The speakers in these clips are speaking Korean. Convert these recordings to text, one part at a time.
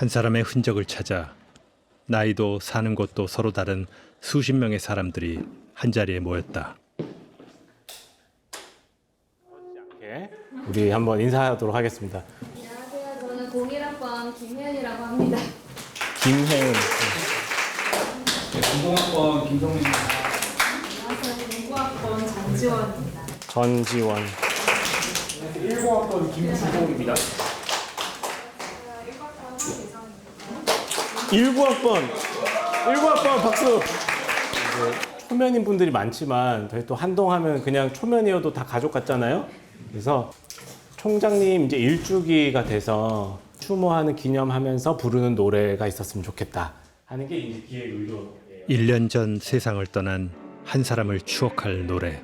한 사람의 흔적을 찾아 나이도 사는 곳도 서로 다른 수십 명의 사람들이 한자리에 모였다. 우리 한번 인사하도록 하겠습니다. 안녕하세요. 저는 01학번 김혜연이라고 합니다. 김혜은. 공공학번 김성민입니다. 안녕하세요. 공부학번 전지원입니다. 전지원. 1공학번 김주봉입니다. 19학번 박수. 초면인 분들이 많지만 저희 또 한동하면 그냥 초면이어도 다 가족 같잖아요. 그래서 총장님 이제 일주기가 돼서 추모하는 기념하면서 부르는 노래가 있었으면 좋겠다 하는 게 이제 기획 의도. 1년 전 세상을 떠난 한 사람을 추억할 노래.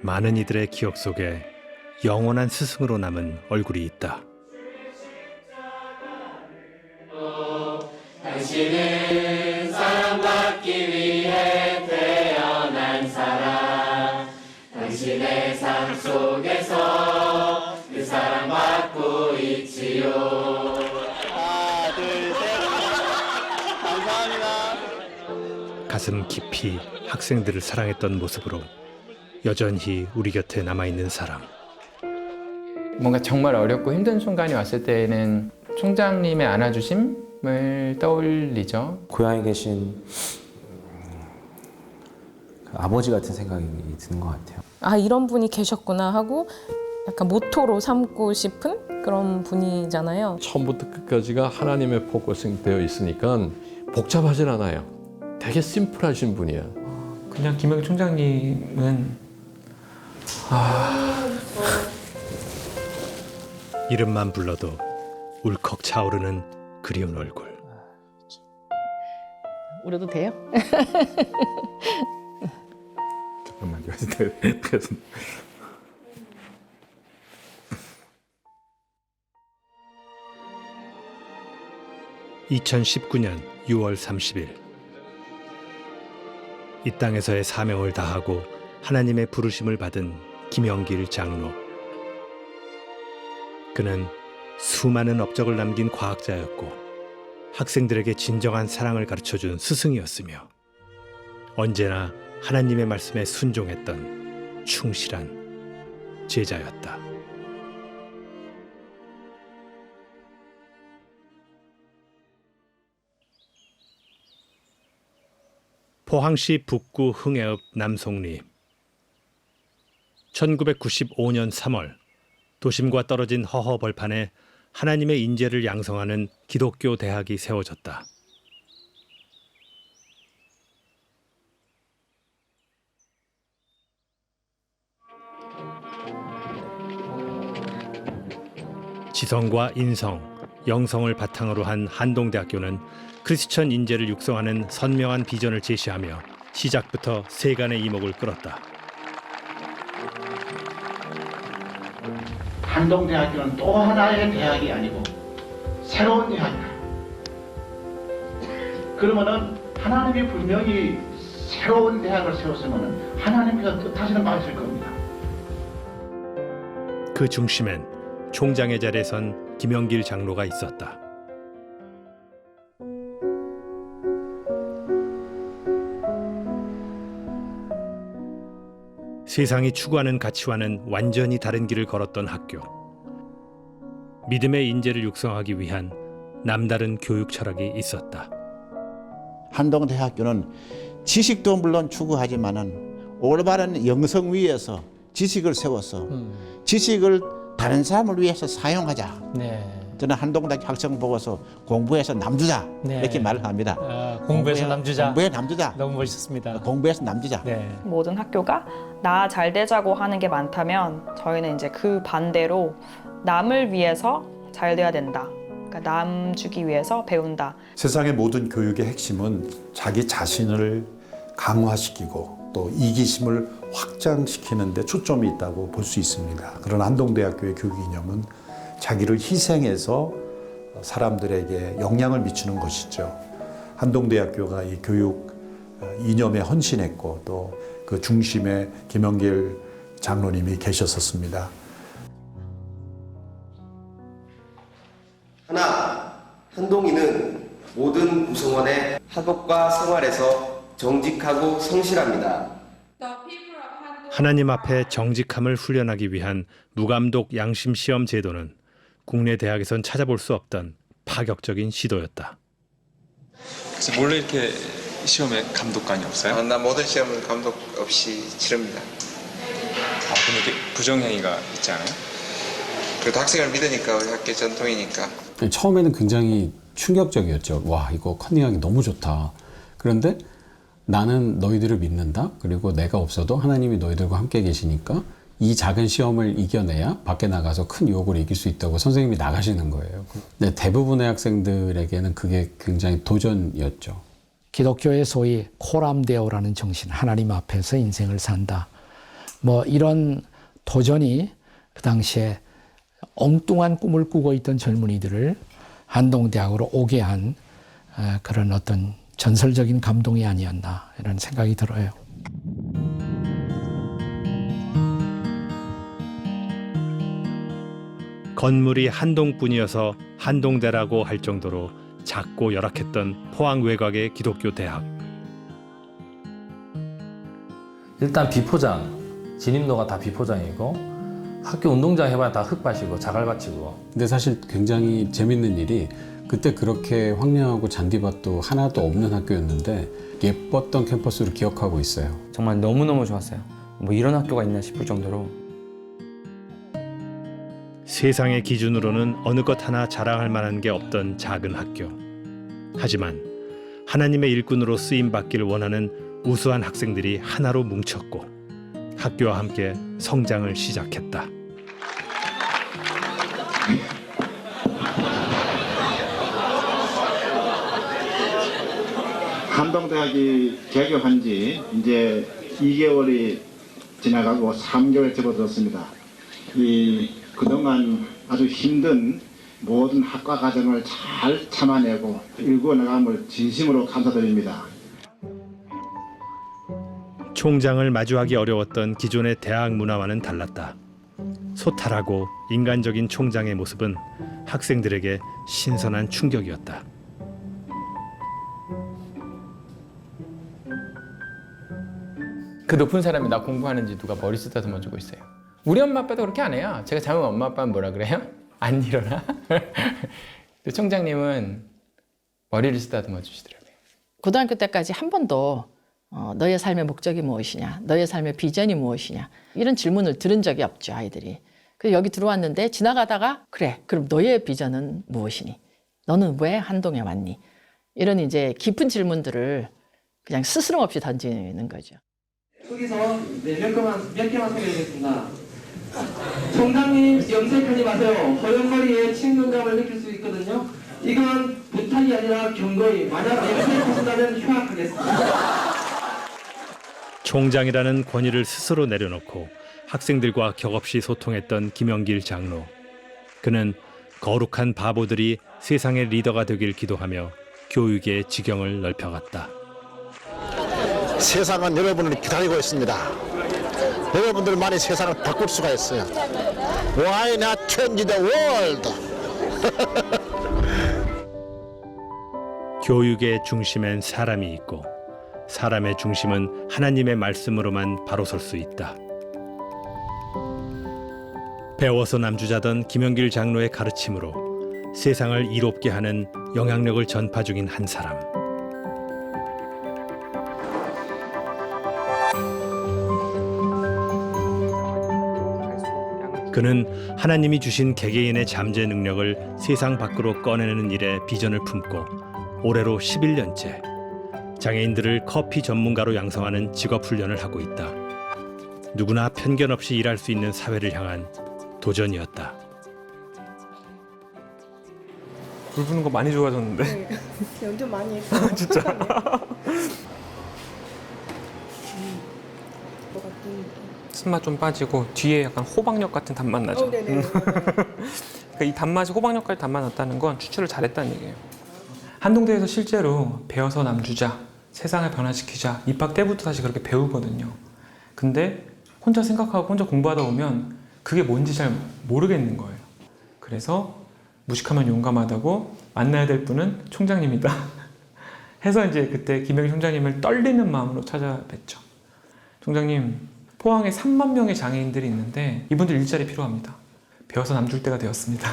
많은 이들의 기억 속에 영원한 스승으로 남은 얼굴이 있다. 당신은 사랑받기 위해 태어난 사람. 당신의 삶 속에서 그 사랑받고 있지요. 하나, 둘, 셋. 감사합니다. 가슴 깊이 학생들을 사랑했던 모습으로 여전히 우리 곁에 남아있는 사람. 뭔가 정말 어렵고 힘든 순간이 왔을 때에는 총장님의 안아주심을 떠올리죠. 고향에 계신 그 아버지 같은 생각이 드는 것 같아요. 아, 이런 분이 계셨구나 하고 약간 모토로 삼고 싶은 그런 분이잖아요. 처음부터 끝까지가 하나님의 포커싱 되어 있으니까 복잡하진 않아요. 되게 심플하신 분이야. 그냥 김영희 총장님은 이름만 불러도 울컥 차오르는 그리운 얼굴. 울어도 돼요? 잠깐만요. 2019년 6월 30일 이 땅에서의 사명을 다하고 하나님의 부르심을 받은 김영길 장로. 그는 수많은 업적을 남긴 과학자였고 학생들에게 진정한 사랑을 가르쳐준 스승이었으며 언제나 하나님의 말씀에 순종했던 충실한 제자였다. 포항시 북구 흥해읍 남송리. 1995년 3월 도심과 떨어진 허허 벌판에 하나님의 인재를 양성하는 기독교 대학이 세워졌다. 지성과 인성, 영성을 바탕으로 한 한동대학교는 크리스천 인재를 육성하는 선명한 비전을 제시하며 시작부터 세간의 이목을 끌었다. 한동대학교는 또 하나의 대학이 아니고 새로운 대학이다. 그러면은 하나님이 분명히 새로운 대학을 세웠으면 하나님께서 뜻하시는 바가 있을 겁니다. 그 중심엔 총장의 자리에 선 김영길 장로가 있었다. 세상이 추구하는 가치와는 완전히 다른 길을 걸었던 학교. 믿음의 인재를 육성하기 위한 남다른 교육 철학이 있었다. 한동대학교는 지식도 물론 추구하지만은 올바른 영성 위에서 지식을 세워서 지식을 다른 사람을 위해서 사용하자. 저는 한동대학교 학생 보고서 공부해서 남주자 이렇게 말을 합니다. 공부해서 남주자. 공부에 남주자. 너무 멋있었습니다. 공부해서 남주자. 모든 학교가 나 잘 되자고 하는 게 많다면 저희는 이제 그 반대로 남을 위해서 잘 돼야 된다. 그러니까 남 주기 위해서 배운다. 세상의 모든 교육의 핵심은 자기 자신을 강화시키고 또 이기심을 확장시키는 데 초점이 있다고 볼 수 있습니다. 그런 한동대학교의 교육 이념은 자기를 희생해서 사람들에게 영향을 미치는 것이죠. 한동대학교가 이 교육 이념에 헌신했고 또 그 중심에 김영길 장로님이 계셨었습니다. 하나, 한동희는 모든 구성원의 학업과 생활에서 정직하고 성실합니다. 하나님 앞에 정직함을 훈련하기 위한 무감독 양심 시험 제도는 국내 대학에선 찾아볼 수 없던 파격적인 시도였다. 그래서 원래 이렇게 시험에 감독관이 없어요? 나 모든 시험을 감독 없이 치릅니다. 근데 이렇게 부정행위가 있지 않아요? 그래도 학생을 믿으니까 우리 학교 전통이니까. 처음에는 굉장히 충격적이었죠. 와, 이거 컨닝하기 너무 좋다. 그런데 나는 너희들을 믿는다. 그리고 내가 없어도 하나님이 너희들과 함께 계시니까 이 작은 시험을 이겨내야 밖에 나가서 큰 유혹을 이길 수 있다고 선생님이 나가시는 거예요. 근데 대부분의 학생들에게는 그게 굉장히 도전이었죠. 기독교의 소위 코람데오라는 정신, 하나님 앞에서 인생을 산다. 뭐 이런 도전이 그 당시에 엉뚱한 꿈을 꾸고 있던 젊은이들을 한동대학으로 오게 한 그런 어떤 전설적인 감동이 아니었나 이런 생각이 들어요. 건물이 한동뿐이어서 한동대라고 할 정도로 작고 열악했던 포항 외곽의 기독교 대학. 일단 비포장, 진입로가 다 비포장이고 학교 운동장 해봐야 다 흙밭이고 자갈밭이고. 근데 사실 굉장히 재밌는 일이 그때 그렇게 황량하고 잔디밭도 하나도 없는 학교였는데 예뻤던 캠퍼스로 기억하고 있어요. 정말 너무너무 좋았어요. 뭐 이런 학교가 있나 싶을 정도로. 세상의 기준으로는 어느 것 하나 자랑할 만한 게 없던 작은 학교. 하지만 하나님의 일꾼으로 쓰임받기를 원하는 우수한 학생들이 하나로 뭉쳤고 학교와 함께 성장을 시작했다. 한동대학이 개교한 지 이제 2개월이 지나가고 3개월 접어들었습니다. 그동안 아주 힘든 모든 학과 과정을 잘 참아내고 일구어나감을 진심으로 감사드립니다. 총장을 마주하기 어려웠던 기존의 대학 문화와는 달랐다. 소탈하고 인간적인 총장의 모습은 학생들에게 신선한 충격이었다. 그 높은 사람이 나 공부하는지 누가 머리 쓰다듬어 주고 있어요. 우리 엄마 아빠도 그렇게 안 해요. 제가 자면 엄마 아빠는 뭐라 그래요? 안 일어나? 근데 총장님은 머리를 쓰다듬어 주시더라고요. 고등학교 때까지 한 번도 너의 삶의 목적이 무엇이냐, 너의 삶의 비전이 무엇이냐 이런 질문을 들은 적이 없죠, 아이들이. 그래서 여기 들어왔는데 지나가다가 그래, 그럼 너의 비전은 무엇이니? 너는 왜 한동에 왔니? 이런 이제 깊은 질문들을 그냥 스스럼 없이 던지는 거죠. 여기서 몇 개만 소개하겠습니다. 총장님 염색하지 마세요. 허연머리에 친근감을 느낄 수 있거든요. 이건 부탁이 아니라 경고이. 만약 염색하신다면 휴학하겠습니다. 총장이라는 권위를 스스로 내려놓고 학생들과 격없이 소통했던 김영길 장로. 그는 거룩한 바보들이 세상의 리더가 되길 기도하며 교육의 지경을 넓혀갔다. 세상은 여러분을 기다리고 있습니다. 여러분들만이 세상을 바꿀 수가 있어요. Why not change the world? 교육의 중심엔 사람이 있고 사람의 중심은 하나님의 말씀으로만 바로 설 수 있다. 배워서 남주자던 김영길 장로의 가르침으로 세상을 이롭게 하는 영향력을 전파 중인 한 사람. 그는 하나님이 주신 개개인의 잠재 능력을 세상 밖으로 꺼내는 일에 비전을 품고 올해로 11년째 장애인들을 커피 전문가로 양성하는 직업훈련을 하고 있다. 누구나 편견 없이 일할 수 있는 사회를 향한 도전이었다. 불 부는 거 많이 좋아졌는데. 네, 연주 많이 했어요. 진짜. 쓴맛 좀 빠지고 뒤에 약간 호박엿 같은 단맛 나죠. 그러니까 이 단맛이 호박엿까지 단맛 났다는 건 추출을 잘했다는 얘기예요. 한동대에서 실제로 배워서 남주자, 세상을 변화시키자 입학 때부터 사실 그렇게 배우거든요. 근데 혼자 생각하고 혼자 공부하다 보면 그게 뭔지 잘 모르겠는 거예요. 그래서 무식하면 용감하다고 만나야 될 분은 총장님이다. 해서 이제 그때 김영길 총장님을 떨리는 마음으로 찾아뵀죠. 총장님, 포항에 3만 명의 장애인들이 있는데 이분들 일자리 필요합니다. 배워서 남줄 때가 되었습니다.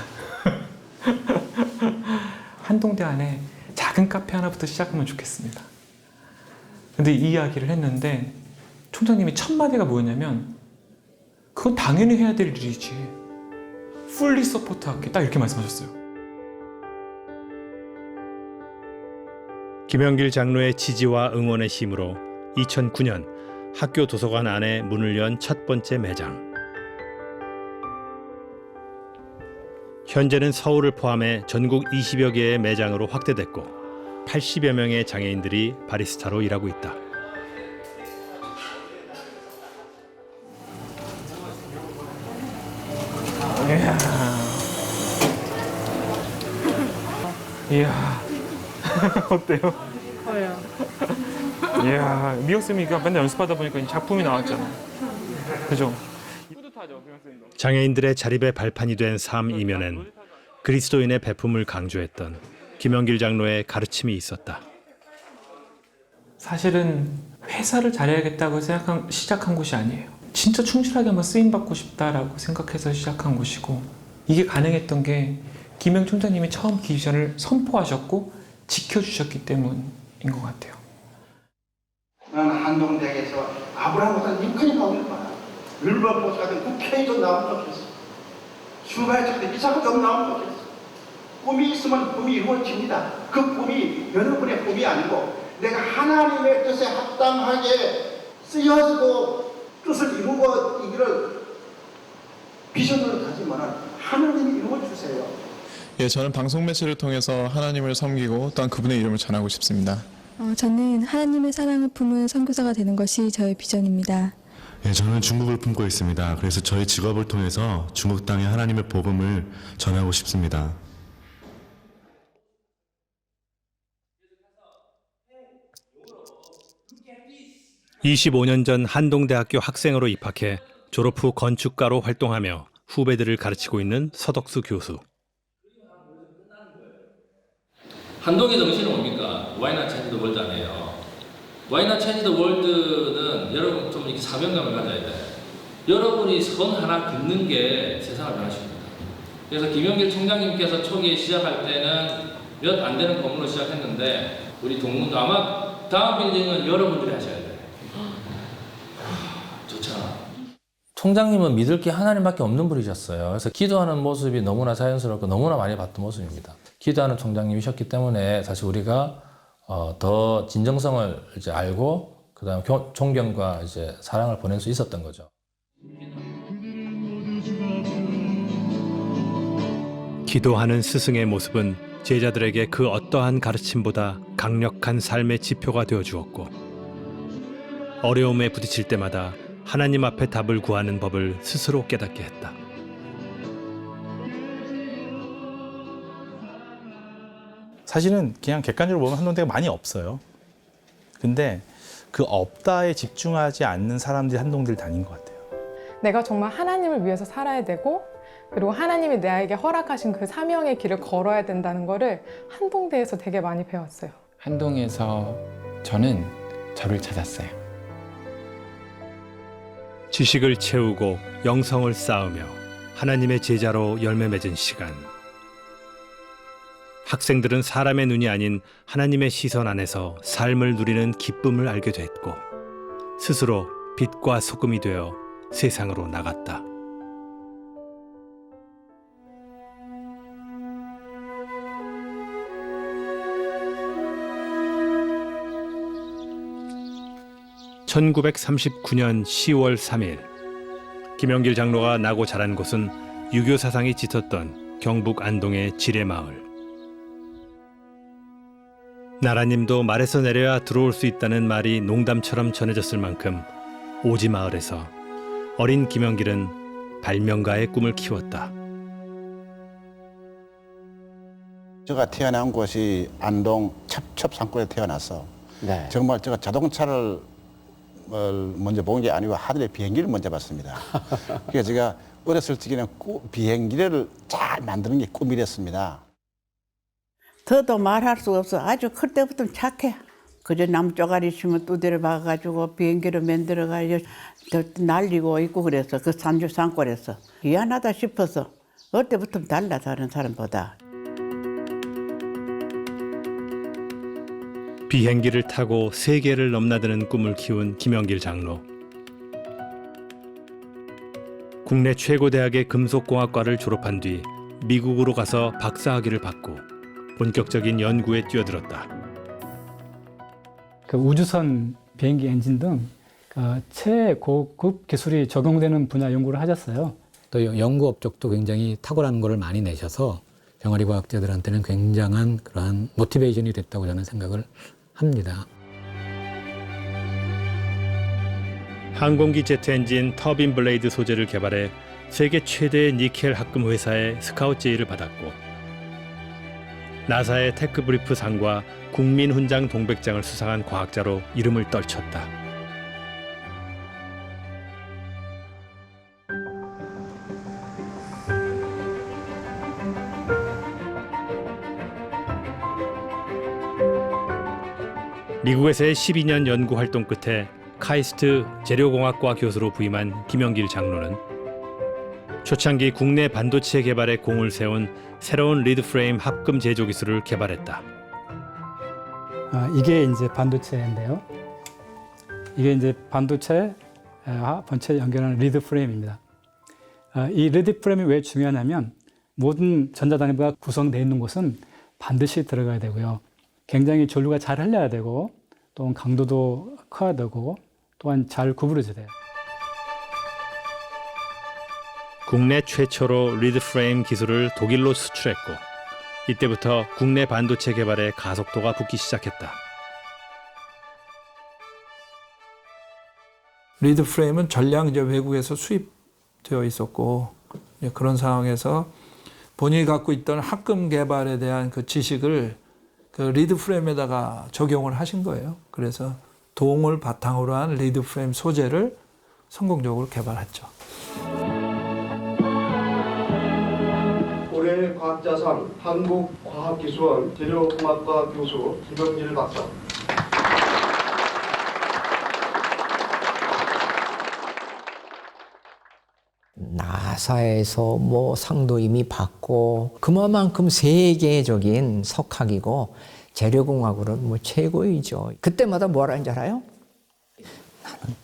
한동대 안에 작은 카페 하나부터 시작하면 좋겠습니다. 근데 이 이야기를 했는데 총장님이 첫 마디가 뭐였냐면 그건 당연히 해야 될 일이지. 풀리 서포트할게. 딱 이렇게 말씀하셨어요. 김영길 장로의 지지와 응원의 힘으로 2009년 학교 도서관 안에 문을 연 첫 번째 매장. 현재는 서울을 포함해 전국 20여 개의 매장으로 확대됐고 80여 명의 장애인들이 바리스타로 일하고 있다. 이야. 어때요? 커요. 이야, 미역쌤이 이거 맨날 연습하다 보니까 작품이 나왔잖아. 그죠? 장애인들의 자립의 발판이 된 삶 이면엔 그리스도인의 베품을 강조했던 김영길 장로의 가르침이 있었다. 사실은 회사를 잘해야겠다고 시작한 곳이 아니에요. 진짜 충실하게 한번 쓰임받고 싶다라고 생각해서 시작한 곳이고, 이게 가능했던 게 김영 총장님이 처음 비전을 선포하셨고 지켜주셨기 때문인 것 같아요. 나는 한동대학에서 아브라함보다 육군이 나오길 바라. 율법보사든 국회의도 나오면 좋겠어. 슈바이처럼 이사도 나오면 좋겠어. 꿈이 있으면 꿈이 이루어집니다. 그 꿈이 여러분의 꿈이 아니고 내가 하나님의 뜻에 합당하게 쓰여지고 뜻을 이루고 이기를 비전으로 가지면 하나님이 이루어주세요. 예, 저는 방송 매체를 통해서 하나님을 섬기고 또한 그분의 이름을 전하고 싶습니다. 저는 하나님의 사랑을 품은 선교사가 되는 것이 저의 비전입니다. 예, 저는 중국을 품고 있습니다. 그래서 저희 직업을 통해서 중국 땅에 하나님의 복음을 전하고 싶습니다. (25년) 전 한동대학교 학생으로 입학해 졸업 후 건축가로 활동하며 후배들을 가르치고 있는 서덕수 교수. 한동의 정신은 뭡니까? Why not change the world 아니에요. Why not change the world는 여러분 좀 이렇게 사명감을 가져야 돼. 여러분이 선 하나 긋는 게 세상을 변화시킵니다. 그래서 김영길 총장님께서 초기에 시작할 때는 몇 안 되는 건물로 시작했는데 우리 동문도 아마 다음 빌딩은 여러분들이 하셔야 돼요. 좋잖아. 총장님은 믿을 게 하나님밖에 없는 분이셨어요. 그래서 기도하는 모습이 너무나 자연스럽고 너무나 많이 봤던 모습입니다. 기도하는 총장님이셨기 때문에 사실 우리가 더 진정성을 이제 알고 그다음에 존경과 이제 사랑을 보낼 수 있었던 거죠. 기도하는 스승의 모습은 제자들에게 그 어떠한 가르침보다 강력한 삶의 지표가 되어 주었고, 어려움에 부딪힐 때마다 하나님 앞에 답을 구하는 법을 스스로 깨닫게 했다. 사실은 그냥 객관적으로 보면 한동대가 많이 없어요. 근데 그 없다에 집중하지 않는 사람들이 한동대를 다닌 것 같아요. 내가 정말 하나님을 위해서 살아야 되고, 그리고 하나님이 나에게 허락하신 그 사명의 길을 걸어야 된다는 거를 한동대에서 되게 많이 배웠어요. 한동에서 저는 저를 찾았어요. 지식을 채우고 영성을 쌓으며 하나님의 제자로 열매 맺은 시간. 학생들은 사람의 눈이 아닌 하나님의 시선 안에서 삶을 누리는 기쁨을 알게 됐고, 스스로 빛과 소금이 되어 세상으로 나갔다. (1939년 10월 3일) 김영길 장로가 나고 자란 곳은 유교 사상이 짙었던 경북 안동의 지뢰마을. 나라님도 말에서 내려야 들어올 수 있다는 말이 농담처럼 전해졌을 만큼 오지 마을에서 어린 김영길은 발명가의 꿈을 키웠다. 제가 태어난 곳이 안동 첩첩산골에 태어나서 정말 제가 자동차를 먼저 본 게 아니고 하늘의 비행기를 먼저 봤습니다. 그래서 제가 어렸을 적에는 비행기를 잘 만드는 게 꿈이랬습니다. 더도 말할 수 없어. 아주 클 때부터 착해. 그저 나무 쪼가리 치면 두드려 박아가지고 비행기를 만들어가지고 날리고 있고 그래서 그 산골에서 미안하다 싶어서 어릴 때부터 달라 다른 사람보다. 비행기를 타고 세계를 넘나드는 꿈을 키운 김영길 장로. 국내 최고 대학의 금속공학과를 졸업한 뒤 미국으로 가서 박사학위를 받고 본격적인 연구에 뛰어들었다. 그 우주선 비행기 엔진 등 최고급 기술이 적용되는 분야 연구를 하셨어요. 또 연구 업적도 굉장히 탁월한 걸 많이 내셔서 병아리 과학자들한테는 굉장한 그러한 모티베이션이 됐다고 저는 생각을 합니다. 항공기 제트 엔진 터빈 블레이드 소재를 개발해 세계 최대의 니켈 합금 회사의 스카우트 제의를 받았고 나사의 테크 브리프 상과 국민 훈장 동백장을 수상한 과학자로 이름을 떨쳤다. 미국에서의 12년 연구 활동 끝에 카이스트 재료공학과 교수로 부임한 김영길 장로는 초창기 국내 반도체 개발에 공을 세운 새로운 리드 프레임 합금 제조 기술을 개발했다. 이게 이제 반도체인데요. 이게 이제 반도체 연결하는 리드 프레임입니다. 이 리드 프레임이 왜 중요하냐면 모든 전자단위가 구성되어 있는 곳은 반드시 들어가야 되고요. 굉장히 전류가 잘 흘려야 되고 또 강도도 커야 되고 또한 잘 구부러져야 돼요. 국내 최초로 리드 프레임 기술을 독일로 수출했고 이때부터 국내 반도체 개발에 가속도가 붙기 시작했다. 리드 프레임은 전량 이제 외국에서 수입되어 있었고 그런 상황에서 본인이 갖고 있던 합금 개발에 대한 그 지식을 그 리드 프레임에다가 적용을 하신 거예요. 그래서 동을 바탕으로 한 리드 프레임 소재를 성공적으로 개발했죠. 올해 과학자상 한국과학기술원 재료공학과 교수 김영길 박사. 나사에서 뭐 상도 이미 받고 그만큼 세계적인 석학이고 재료공학으로는 뭐 최고이죠. 그때마다 뭐라 하는지 알아요? 나는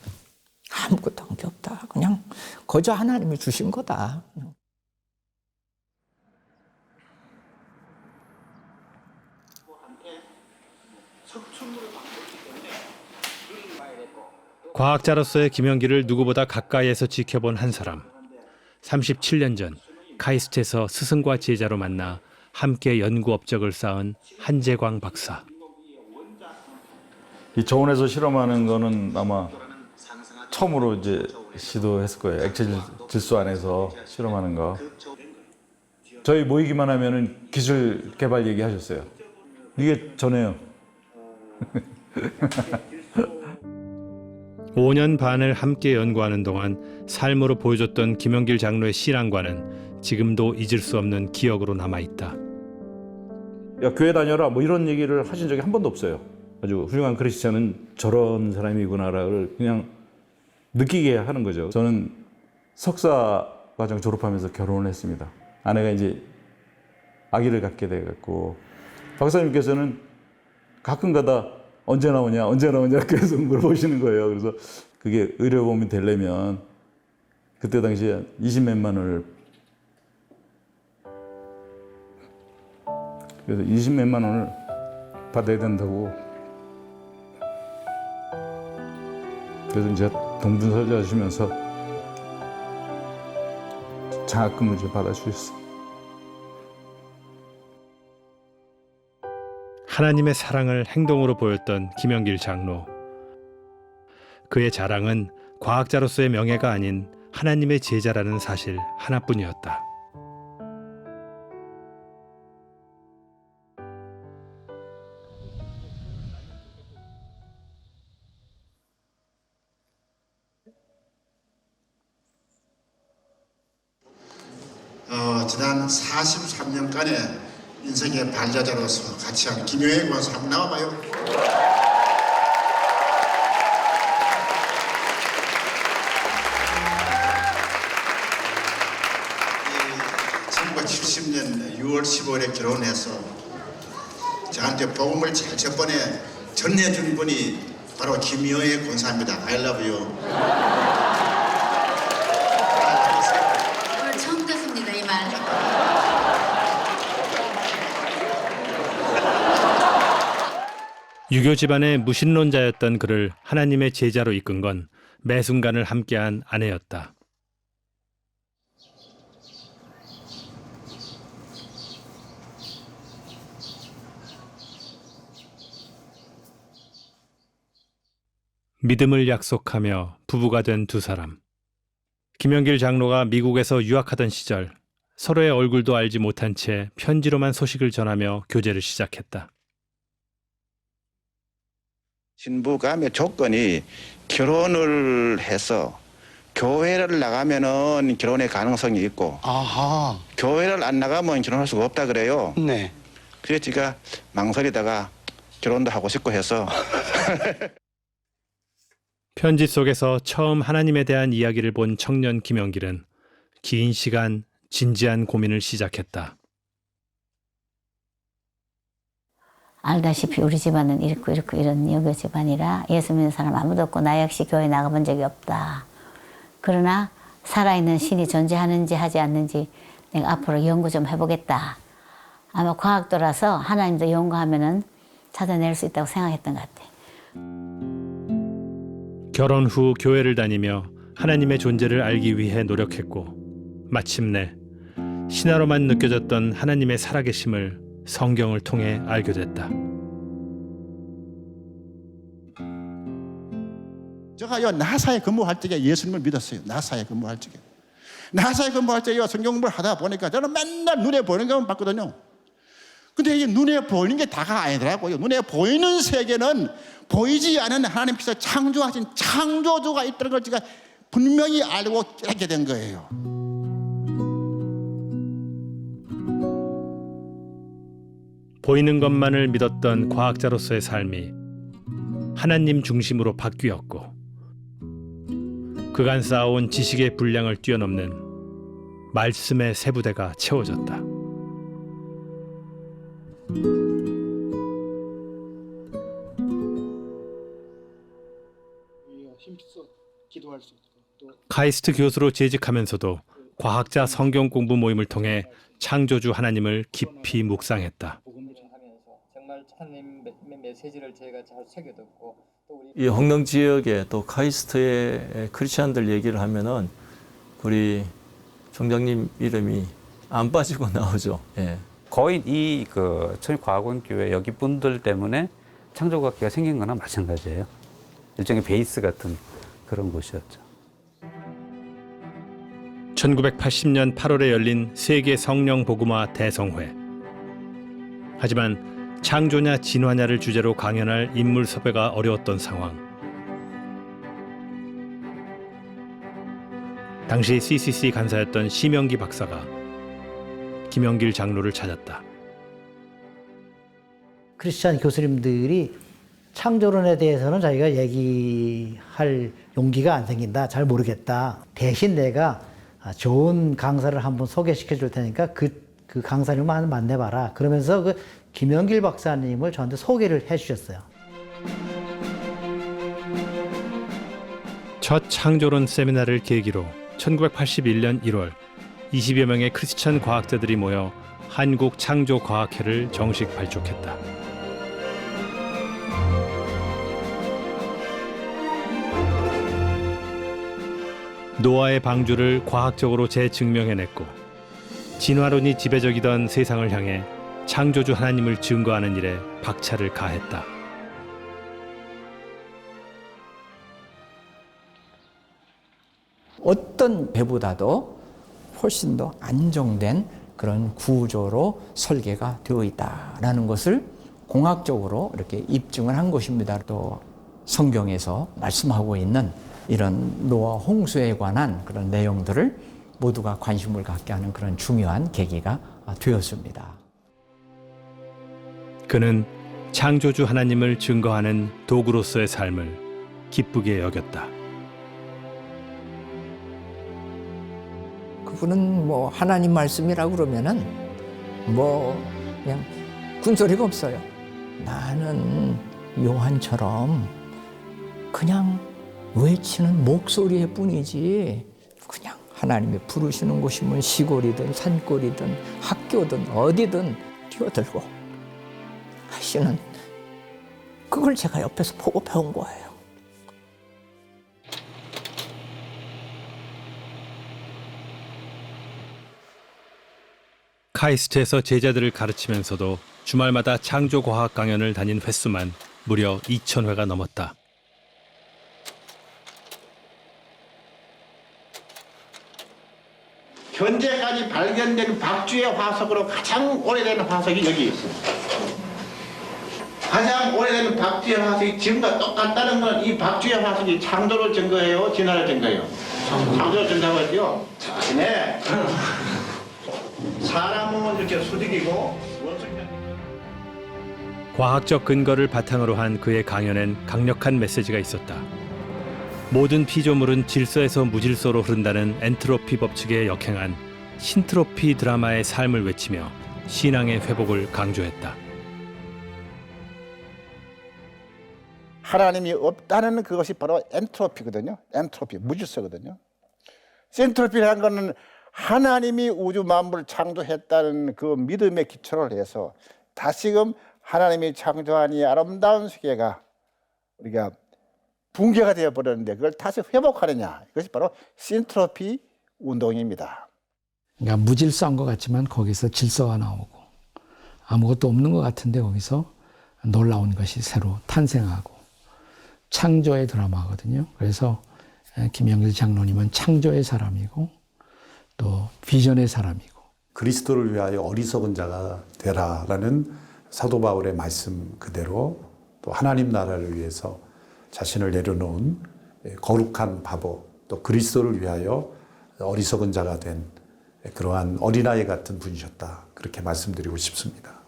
아무것도 한 게 없다. 그냥 거저 하나님이 주신 거다. 과학자로서의 김영길을 누구보다 가까이에서 지켜본 한 사람. 37년 전 카이스트에서 스승과 제자로 만나 함께 연구 업적을 쌓은 한재광 박사. 이 저온에서 실험하는 거는 아마 처음으로 이제 시도했을 거예요. 액체 질소 안에서 실험하는 거. 저희 모이기만 하면은 기술 개발 얘기하셨어요. 이게 전에요. 5년 반을 함께 연구하는 동안 삶으로 보여줬던 김영길 장로의 신앙과는 지금도 잊을 수 없는 기억으로 남아있다. 야, 교회 다녀라 뭐 이런 얘기를 하신 적이 한 번도 없어요. 아주 훌륭한 크리스찬은 저런 사람이구나를 그냥 느끼게 하는 거죠. 저는 석사 과정 졸업하면서 결혼을 했습니다. 아내가 이제 아기를 갖게 돼갖고 박사님께서는 가끔가다 언제 나오냐 계속 물어보시는 거예요. 그래서 그게 의료보험이 되려면 그때 당시에 20몇만 원을 그래서 20몇만 원을 받아야 된다고. 그래서 이제 동분서주 하시면서 장학금을 이제 받아주셨어요. 하나님의 사랑을 행동으로 보였던 김영길 장로. 그의 자랑은 과학자로서의 명예가 아닌 하나님의 제자라는 사실 하나뿐이었다. 지난 43년간의 인생의 반려자로서 같이 한 김효혜 권사 한번 나와봐요. 1970년 6월 15일에 결혼해서 저한테 복음을 제일 첫 번에 전해준 분이 바로 김효혜 권사입니다. I love you. 오늘 처음 듣습니다, 이 말. 유교 집안의 무신론자였던 그를 하나님의 제자로 이끈 건 매 순간을 함께한 아내였다. 믿음을 약속하며 부부가 된 두 사람. 김영길 장로가 미국에서 유학하던 시절 서로의 얼굴도 알지 못한 채 편지로만 소식을 전하며 교제를 시작했다. 신부감의 조건이 결혼을 해서 교회를 나가면은 결혼의 가능성이 있고, 아하. 교회를 안 나가면 결혼할 수가 없다 그래요. 네. 그래서 제가 망설이다가 결혼도 하고 싶고 해서. 편지 속에서 처음 하나님에 대한 이야기를 본 청년 김영길은 긴 시간 진지한 고민을 시작했다. 알다시피 우리 집안은 이렇고 이런 여교 집안이라 예수 믿는 사람 아무도 없고 나 역시 교회 나가본 적이 없다. 그러나 살아있는 신이 존재하는지 하지 않는지 내가 앞으로 연구 좀 해보겠다. 아마 과학도라서 하나님도 연구하면은 찾아낼 수 있다고 생각했던 것 같아. 결혼 후 교회를 다니며 하나님의 존재를 알기 위해 노력했고 마침내 신화로만 느껴졌던 하나님의 살아계심을 성경을 통해 알게 됐다. 제가요 나사에 근무할 적에 예수님을 믿었어요. 나사에 근무할 적에. 나사에 근무할 적에 성경 공부를 하다 보니까 저는 맨날 눈에 보이는 것만 봤거든요. 근데 이게 눈에 보이는 게 다가 아니더라고요. 눈에 보이는 세계는 보이지 않은 하나님께서 창조하신 창조주가 있다는 걸 제가 분명히 알고 깨닫게 된 거예요. 보이는 것만을 믿었던 과학자로서의 삶이 하나님 중심으로 바뀌었고 그간 쌓아온 지식의 분량을 뛰어넘는 말씀의 세부대가 채워졌다. 카이스트 교수로 재직하면서도 과학자 성경 공부 모임을 통해 창조주 하나님을 깊이 묵상했다. 정말 하나님 메시지를 저희가 잘 새겨듣고 이 홍릉 지역에 또 카이스트의 크리스천들 얘기를 하면은 우리 총장님 이름이 안 빠지고 나오죠. 예. 거의 이 천일과학원교회 여기 분들 때문에 창조과학회가 생긴 거나 마찬가지예요. 일종의 베이스 같은 그런 곳이었죠. 1980년 8월에 열린 세계 성령 복음화 대성회. 하지만 창조냐 진화냐를 주제로 강연할 인물 섭외가 어려웠던 상황. 당시 CCC 간사였던 심영기 박사가 김영길 장로를 찾았다. 크리스찬 교수님들이 창조론에 대해서는 자기가 얘기할 용기가 안 생긴다. 잘 모르겠다. 대신 내가 좋은 강사를 한번 소개시켜 줄 테니까 그 강사님을 만나봐라. 그러면서 그 김영길 박사님을 저한테 소개를 해 주셨어요. 첫 창조론 세미나를 계기로 1981년 1월 20여 명의 크리스천 과학자들이 모여 한국창조과학회를 정식 발족했다. 노아의 방주를 과학적으로 재증명해냈고 진화론이 지배적이던 세상을 향해 창조주 하나님을 증거하는 일에 박차를 가했다. 어떤 배보다도 훨씬 더 안정된 그런 구조로 설계가 되어 있다라는 것을 공학적으로 이렇게 입증을 한 것입니다. 또 성경에서 말씀하고 있는 이런 노아 홍수에 관한 그런 내용들을 모두가 관심을 갖게 하는 그런 중요한 계기가 되었습니다. 그는 창조주 하나님을 증거하는 도구로서의 삶을 기쁘게 여겼다. 그분은 뭐 하나님 말씀이라고 그러면은 뭐 그냥 군소리가 없어요. 나는 요한처럼 그냥 외치는 목소리일 뿐이지 그냥 하나님이 부르시는 곳이면 시골이든 산골이든 학교든 어디든 뛰어들고 하시는 그걸 제가 옆에서 보고 배운 거예요. 카이스트에서 제자들을 가르치면서도 주말마다 창조과학 강연을 다닌 횟수만 무려 2,000회가 넘었다. 현재까지 발견된 박쥐의 화석으로 가장 오래된 화석이 여기 있습니다. 가장 오래된 박쥐의 화석이 지금과 똑같다는 건 이 박쥐의 화석이 창조를 증거해요? 진화를 증거해요? 창조를 증거하고요. 네. 사람은 이렇게 수직이고 과학적 근거를 바탕으로 한 그의 강연엔 강력한 메시지가 있었다. 모든 피조물은 질서에서 무질서로 흐른다는 엔트로피 법칙에 역행한 신트로피 드라마의 삶을 외치며 신앙의 회복을 강조했다. 하나님이 없다는 그것이 바로 엔트로피거든요. 엔트로피, 무질서거든요. 신트로피라는 것은 하나님이 우주 만물을 창조했다는 그 믿음에 기초를 해서 다시금 하나님이 창조한 이 아름다운 세계가 우리가 붕괴가 되어버렸는데 그걸 다시 회복하느냐, 이것이 바로 신트로피 운동입니다. 그러니까 무질서한 것 같지만 거기서 질서가 나오고 아무것도 없는 것 같은데 거기서 놀라운 것이 새로 탄생하고 창조의 드라마거든요. 그래서 김영길 장로님은 창조의 사람이고 또 비전의 사람이고 그리스도를 위하여 어리석은 자가 되라라는 사도 바울의 말씀 그대로 또 하나님 나라를 위해서 자신을 내려놓은 거룩한 바보, 또 그리스도를 위하여 어리석은 자가 된 그러한 어린아이 같은 분이셨다, 그렇게 말씀드리고 싶습니다.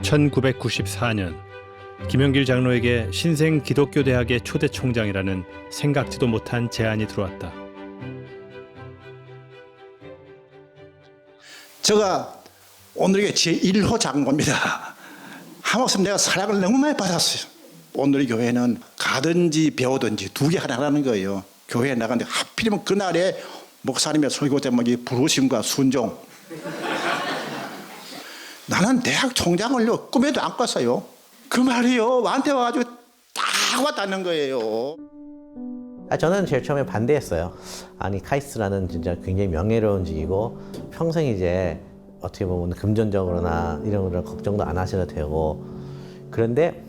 1994년 김영길 장로에게 신생 기독교대학의 초대 총장이라는 생각지도 못한 제안이 들어왔다. 제가 오늘 이게 제1호 장로입니다. 한목씀 내가 사랑을 너무 많이 받았어요. 오늘 교회는 가든지 배우든지 두 개 하나라는 거예요. 교회에 나가는데 하필이면 그날에 목사님의 설교 제목이 부르심과 순종. 나는 대학 총장을요 꿈에도 안 꿨어요. 그 말이요 나한테 와가지고 딱 와닿는 거예요. 저는 제일 처음에 반대했어요. 아니 카이스트라는 진짜 굉장히 명예로운 직이고 평생 이제 어떻게 보면 금전적으로나 이런 거를 걱정도 안 하셔도 되고, 그런데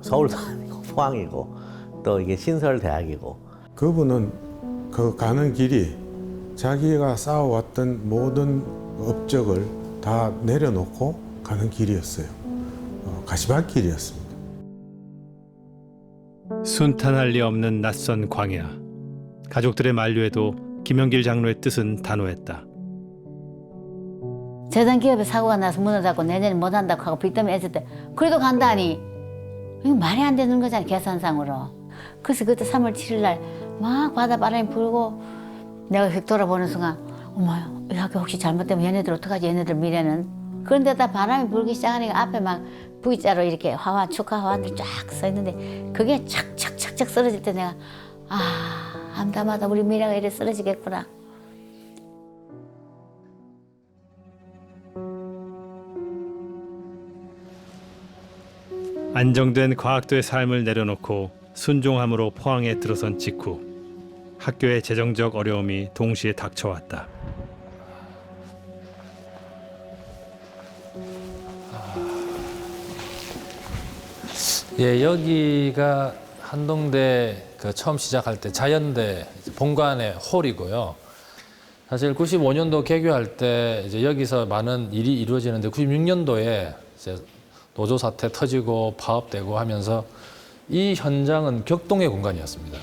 서울도 아니고 포항이고 또 이게 신설대학이고, 그분은 그 가는 길이 자기가 쌓아왔던 모든 업적을 다 내려놓고 가는 길이었어요. 가시밭길이었습니다. 순탄할 리 없는 낯선 광야. 가족들의 만류에도 김영길 장로의 뜻은 단호했다. 재단 기업에 사고가 나서 문을 닫고 내년에 못 한다고 하고 빚 때문에 했을 때 그래도 간다니 이거 말이 안 되는 거잖아요, 계산상으로. 그래서 그때 3월 7일 날 막 바닷바람이 불고 내가 돌아보는 순간 어머야 이 학교 혹시 잘못되면 얘네들 어떡하지, 얘네들 미래는. 그런데 다 바람이 불기 시작하니까 앞에 막 V자로 이렇게 화환, 축하 화환들 쫙 서 있는데 그게 착착착착 쓰러질 때 내가 암담하다, 우리 미래가 이래 쓰러지겠구나. 안정된 과학도의 삶을 내려놓고 순종함으로 포항에 들어선 직후 학교의 재정적 어려움이 동시에 닥쳐왔다. 예, 여기가 한동대 처음 시작할 때 자연대 본관의 홀이고요. 사실 95년도 개교할 때 이제 여기서 많은 일이 이루어지는데 96년도에 이제 노조 사태 터지고 파업되고 하면서 이 현장은 격동의 공간이었습니다.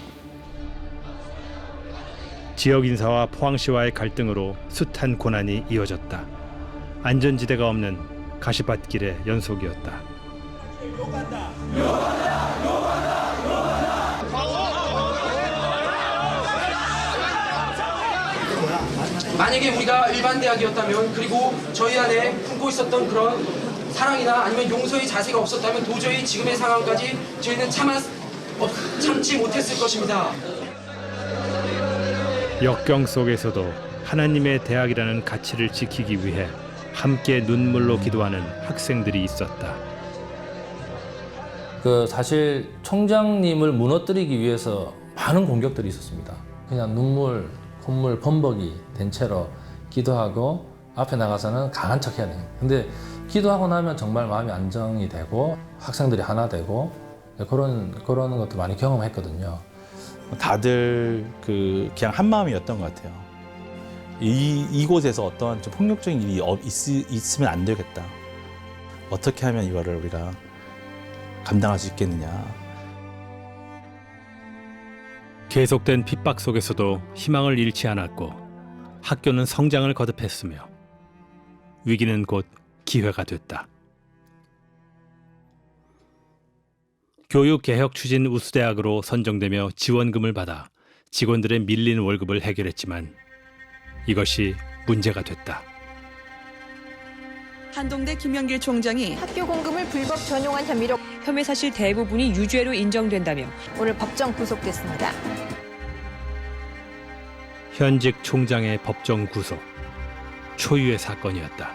지역 인사와 포항시와의 갈등으로 숱한 고난이 이어졌다. 안전지대가 없는 가시밭길의 연속이었다. 만약에 우리가 일반 대학이었다면, 그리고 저희 안에 품고 있었던 그런 사랑이나 아니면 용서의 자세가 없었다면 도저히 지금의 상황까지 저희는 참지 못했을 것입니다. 역경 속에서도 하나님의 대학이라는 가치를 지키기 위해 함께 눈물로 기도하는 학생들이 있었다. 사실 총장님을 무너뜨리기 위해서 많은 공격들이 있었습니다. 그냥 눈물, 콧물, 범벅이 된 채로 기도하고 앞에 나가서는 강한 척 해야 돼요. 근데 기도하고 나면 정말 마음이 안정이 되고 학생들이 하나 되고 그런 것도 많이 경험했거든요. 다들 그냥 한 마음이었던 것 같아요. 이곳에서 어떠한 좀 폭력적인 일이 있으면 안 되겠다. 어떻게 하면 이거를 우리가 감당할 수 있겠느냐. 계속된 핍박 속에서도 희망을 잃지 않았고 학교는 성장을 거듭했으며 위기는 곧 기회가 됐다. 교육개혁 추진 우수대학으로 선정되며 지원금을 받아 직원들의 밀린 월급을 해결했지만 이것이 문제가 됐다. 한동대 김영길 총장이 학교 공금을 불법 전용한 혐의로 혐의 사실 대부분이 유죄로 인정된다며 오늘 법정 구속됐습니다. 현직 총장의 법정 구속, 초유의 사건이었다.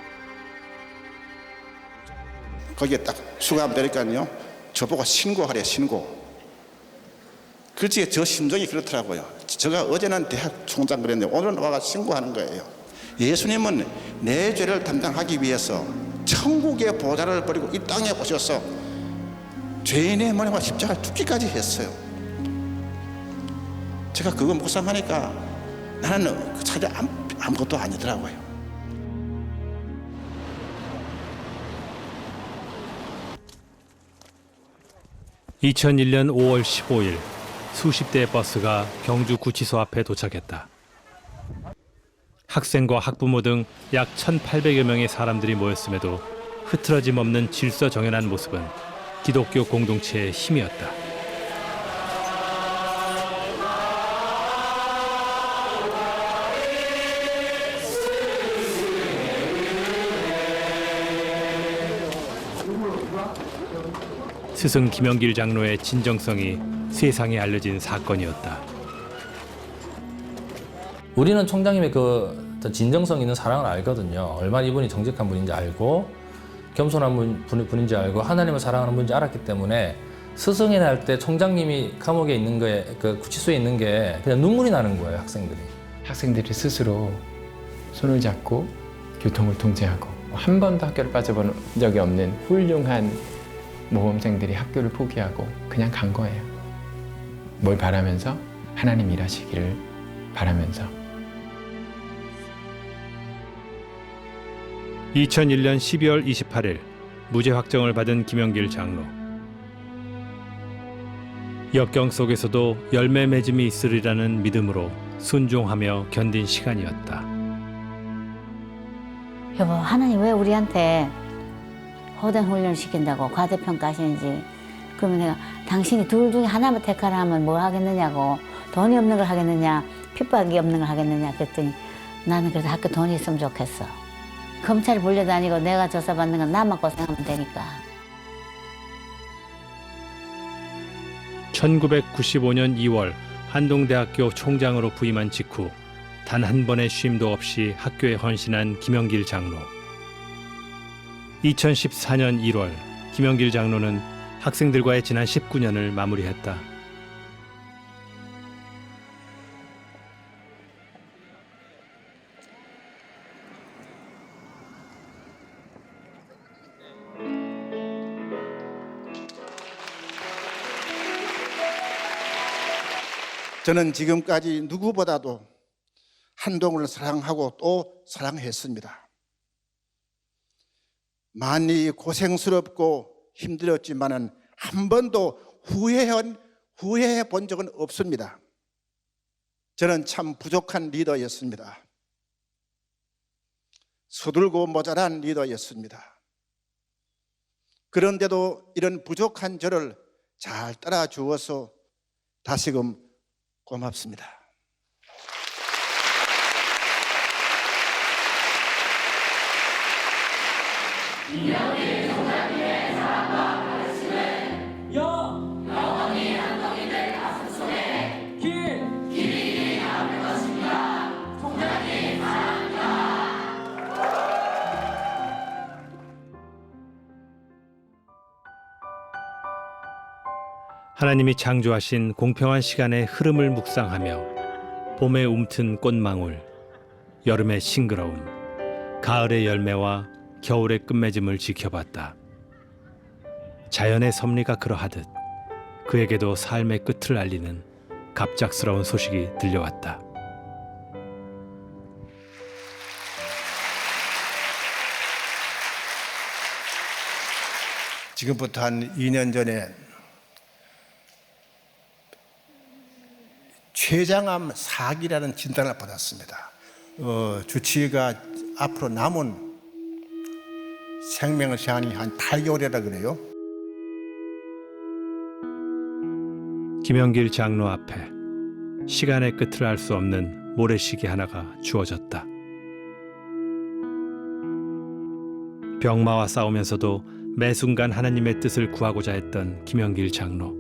거기에 딱 수감되니까요, 저보고 신고하래, 신고. 그렇지, 저 심정이 그렇더라고요. 제가 어제는 대학 총장 그랬는데 오늘은 와가 신고하는 거예요. 예수님은 내 죄를 담당하기 위해서 천국의 보좌를 버리고 이 땅에 오셔서 죄인의 머리와 십자가를 죽기까지 했어요. 제가 그거 묵상하니까 나는 그 차라리 아무것도 아니더라고요. (2001년 5월 15일) 수십 대의 버스가 경주 구치소 앞에 도착했다. 학생과 학부모 등 약 1,800여 명의 사람들이 모였음에도 흐트러짐 없는 질서 정연한 모습은 기독교 공동체의 힘이었다. 스승 김영길 장로의 진정성이 세상에 알려진 사건이었다. 우리는 총장님의 진정성 있는 사랑을 알거든요. 얼마나 이분이 정직한 분인지 알고 겸손한 분인지 알고 하나님을 사랑하는 분인지 알았기 때문에 스승이 날 때 총장님이 감옥에 있는 거에 구치소에 있는 게 그냥 눈물이 나는 거예요. 학생들이 스스로 손을 잡고 교통을 통제하고 한 번도 학교를 빠져본 적이 없는 훌륭한 모범생들이 학교를 포기하고 그냥 간 거예요. 뭘 바라면서? 하나님 일하시기를 바라면서. 2001년 12월 28일 무죄 확정을 받은 김영길 장로. 역경 속에서도 열매 맺음이 있으리라는 믿음으로 순종하며 견딘 시간이었다. 여보, 하나님 왜 우리한테 호된 훈련을 시킨다고 과대평가하시는지. 그러면 내가 당신이 둘 중에 하나만 택하라 하면 뭘 하겠느냐고. 돈이 없는 걸 하겠느냐, 핍박이 없는 걸 하겠느냐 그랬더니 나는 그래도 학교 돈이 있으면 좋겠어. 검찰이 불려다니고 내가 조사받는 건 나만 고생하면 되니까. 1995년 2월 한동대학교 총장으로 부임한 직후 단 한 번의 쉼도 없이 학교에 헌신한 김영길 장로. 2014년 1월 김영길 장로는 학생들과의 지난 19년을 마무리했다. 저는 지금까지 누구보다도 한동을 사랑하고 또 사랑했습니다. 많이 고생스럽고 힘들었지만은 한 번도 후회해 본 적은 없습니다. 저는 참 부족한 리더였습니다. 서툴고 모자란 리더였습니다. 그런데도 이런 부족한 저를 잘 따라 주어서 다시금 고맙습니다. 김영길 총장님의 사랑과 가르침은 영원히 한동이들 가슴속에 길이 남을 것입니다. 총장님 사랑합니다. 하나님이 창조하신 공평한 시간의 흐름을 묵상하며 봄에 움튼 꽃망울, 여름의 싱그러움, 가을의 열매와 겨울의 끝맺음을 지켜봤다. 자연의 섭리가 그러하듯 그에게도 삶의 끝을 알리는 갑작스러운 소식이 들려왔다. 지금부터 한 2년 전에 췌장암 4기라는 진단을 받았습니다. 주치의가 앞으로 남은 생명 시간이 한 8개월이라 그래요. 김영길 장로 앞에 시간의 끝을 알 수 없는 모래시계 하나가 주어졌다. 병마와 싸우면서도 매 순간 하나님의 뜻을 구하고자 했던 김영길 장로.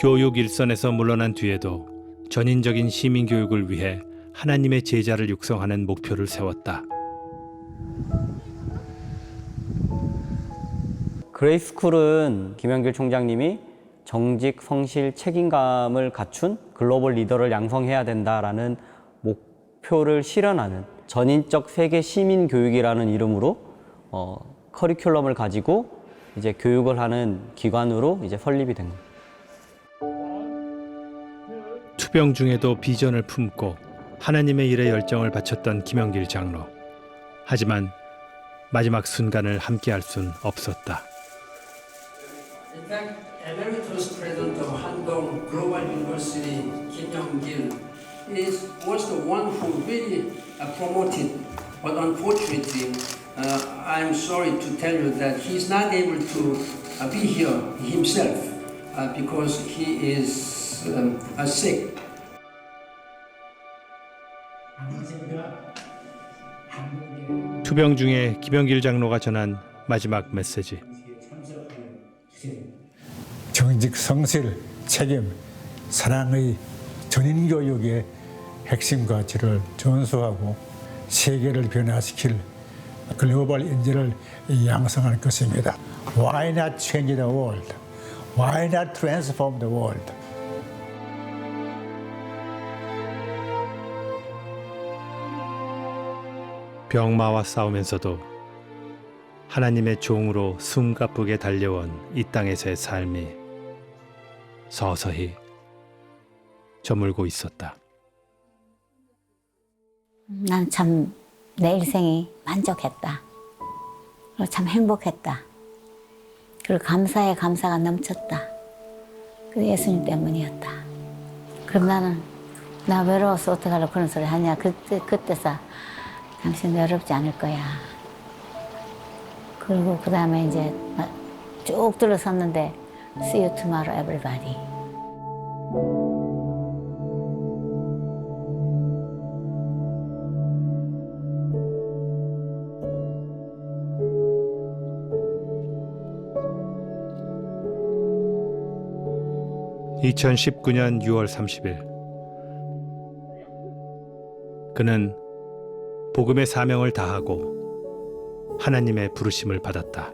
교육 일선에서 물러난 뒤에도 전인적인 시민교육을 위해 하나님의 제자를 육성하는 목표를 세웠다. 그레이스쿨은 김영길 총장님이 정직, 성실, 책임감을 갖춘 글로벌 리더를 양성해야 된다라는 목표를 실현하는 전인적 세계 시민 교육이라는 이름으로 커리큘럼을 가지고 이제 교육을 하는 기관으로 이제 설립이 된 겁니다. 투병 중에도 비전을 품고 하나님의 일에 열정을 바쳤던 김영길 장로. 하지만 마지막 순간을 함께할 순 없었다. In fact, Emeritus President of Handong Global University, Kim Young-gil, was the one who really promoted. But unfortunately, I'm sorry to tell you that he's not able to be here himself because he is sick. 투병 중에 김영길 장로가 전한 마지막 메시지. 정직, 성실, 책임, 사랑의 전인교육의 핵심 가치를 전수하고 세계를 변화시킬 글로벌 인재를 양성할 것입니다. Why not change the world? Why not transform the world? 병마와 싸우면서도 하나님의 종으로 숨가쁘게 달려온 이 땅에서의 삶이 서서히 저물고 있었다. 난 참 내 일생이 만족했다. 그리고 참 행복했다. 그리고 감사에 감사가 넘쳤다. 그 예수님 때문이었다. 그럼 나 외로워서 어떡하려고 그런 소리 하냐. 그때서 당신 외롭지 않을 거야. 그리고 그 다음에 이제 쭉 들어섰는데 See you tomorrow, everybody. (2019년 6월 30일) 그는 복음의 사명을 다하고 하나님의 부르심을 받았다.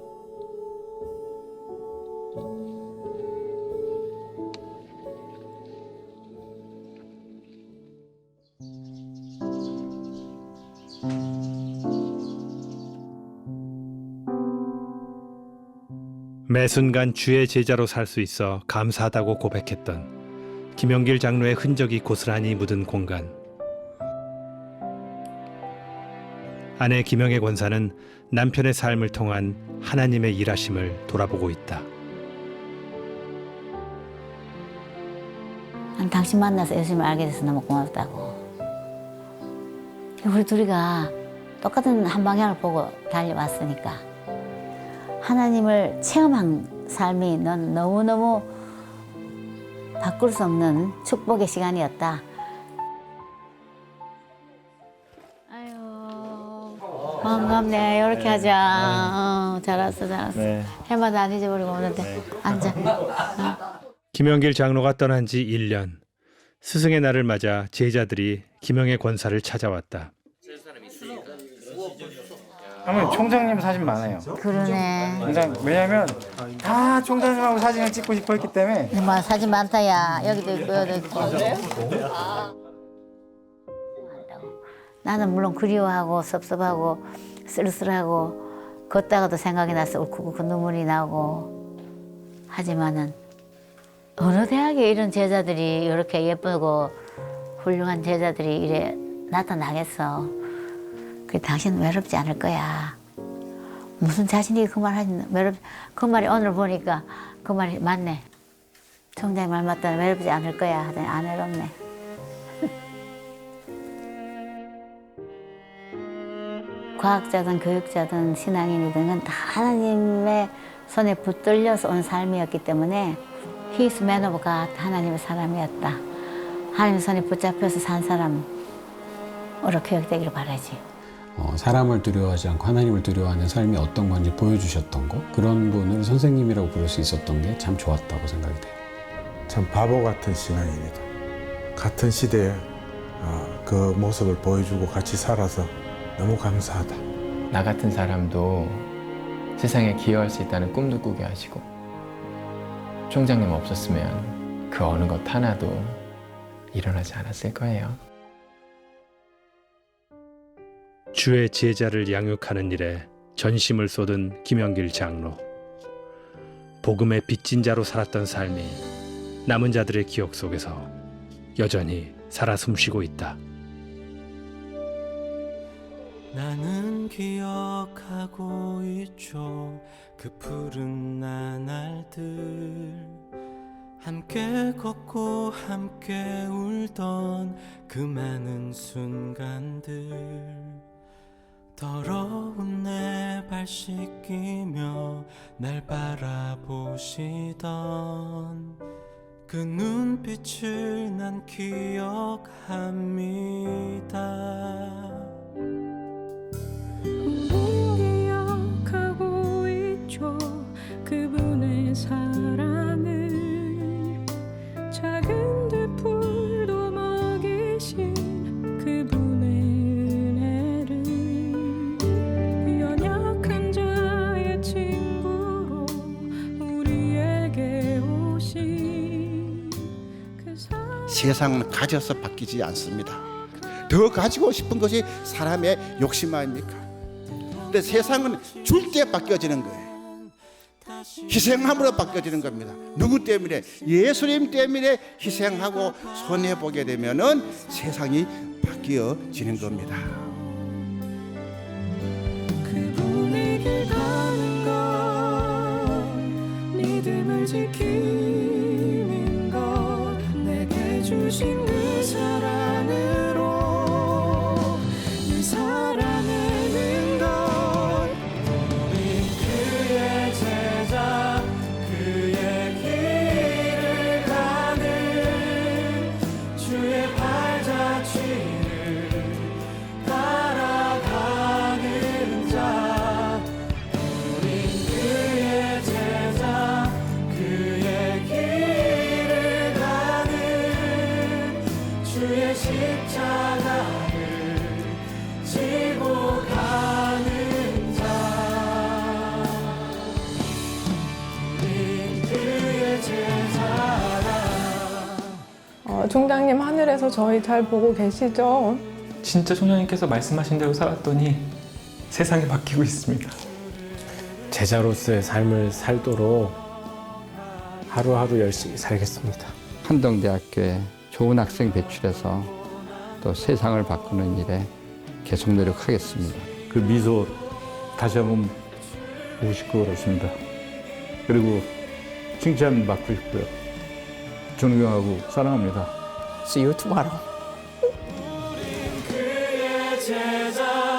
매 순간 주의 제자로 살 수 있어 감사하다고 고백했던 김영길 장로의 흔적이 고스란히 묻은 공간. 아내 김영애 권사는 남편의 삶을 통한 하나님의 일하심을 돌아보고 있다. 당신 만나서 예수님을 알게 돼서 너무 고맙다고. 우리 둘이가 똑같은 한 방향을 보고 달려왔으니까 하나님을 체험한 삶이 넌 너무너무 바꿀 수 없는 축복의 시간이었다. 반갑네. 이렇게 하자. 잘했어. 해마다 안 잊어버리고 오는데. 앉아. 김영길 장로가 떠난 지 1년. 스승의 날을 맞아 제자들이 김영애 권사를 찾아왔다. 어머니 총장님 사진 많아요. 그러네. 왜냐면 다 총장님하고 사진을 찍고 싶어 했기 때문에. 정말 사진 많다 야. 여기도 있고 여기도 있고. 나는 물론 그리워하고 섭섭하고 쓸쓸하고 걷다가도 생각이 나서 울컥울컥 눈물이 나고 하지만은 어느 대학에 이런 제자들이 이렇게 예쁘고 훌륭한 제자들이 이래 나타나겠어. 그 당신 외롭지 않을 거야. 무슨 자신이 그 말 하지 그 말이 오늘 보니까 그 말이 맞네. 총장님 말 맞다. 외롭지 않을 거야 하더니 안 외롭네. 과학자든 교육자든 신앙인이든 다 하나님의 손에 붙들려서 온 삶이었기 때문에 He's man of God, 하나님의 사람이었다. 하나님의 손에 붙잡혀서 산 사람으로 교육되기를 바라지. 사람을 두려워하지 않고 하나님을 두려워하는 삶이 어떤 건지 보여주셨던 거, 그런 분을 선생님이라고 부를 수 있었던 게 참 좋았다고 생각이 돼요. 참 바보 같은 신앙인이다. 같은 시대에 그 모습을 보여주고 같이 살아서 너무 감사하다. 나 같은 사람도 세상에 기여할 수 있다는 꿈도 꾸게 하시고 총장님 없었으면 그 어느 것 하나도 일어나지 않았을 거예요. 주의 제자를 양육하는 일에 전심을 쏟은 김영길 장로. 복음의 빚진 자로 살았던 삶이 남은 자들의 기억 속에서 여전히 살아 숨쉬고 있다. 나는 기억하고 있죠. 그 푸른 나날들 함께 걷고 함께 울던 그 많은 순간들 더러운 내 발 씻기며 날 바라보시던 그 눈빛을 난 기억합니다. 기억하고 있죠. 그분의 사랑을 작은 들풀도 먹이신 그분의 은혜를 연약한 자의 친구로 우리에게 오신 그 세상은 가져서 바뀌지 않습니다. 더 가지고 싶은 것이 사람의 욕심 아닙니까? 근데 세상은 줄 때 바뀌어지는 거예요. 희생함으로 바뀌어지는 겁니다. 누구 때문에? 예수님 때문에 희생하고 손해보게 되면은 세상이 바뀌어지는 겁니다. 그분의 길 가는 것 믿음을 지키는 것 내게 주신 그 사랑으로 늘 살아내는 것 우린 그의 제자 그의 길을 가는 주의 발자취를 따라가는 자 우린 그의 제자 그의 길을 가는 주의 십자가를 지고 가는 자 우린 그의 제자라. 총장님 하늘에서 저희 잘 보고 계시죠? 진짜 총장님께서 말씀하신 대로 살았더니 세상이 바뀌고 있습니다. 제자로서의 삶을 살도록 하루하루 열심히 살겠습니다. 한동대학교에 좋은 학생 배출해서 또 세상을 바꾸는 일에 계속 노력하겠습니다. 그 미소 다시 한번 보고 싶고 그렇습니다. 그리고 칭찬받고 싶고요. 존경하고 사랑합니다. See you tomorrow. 그의 제자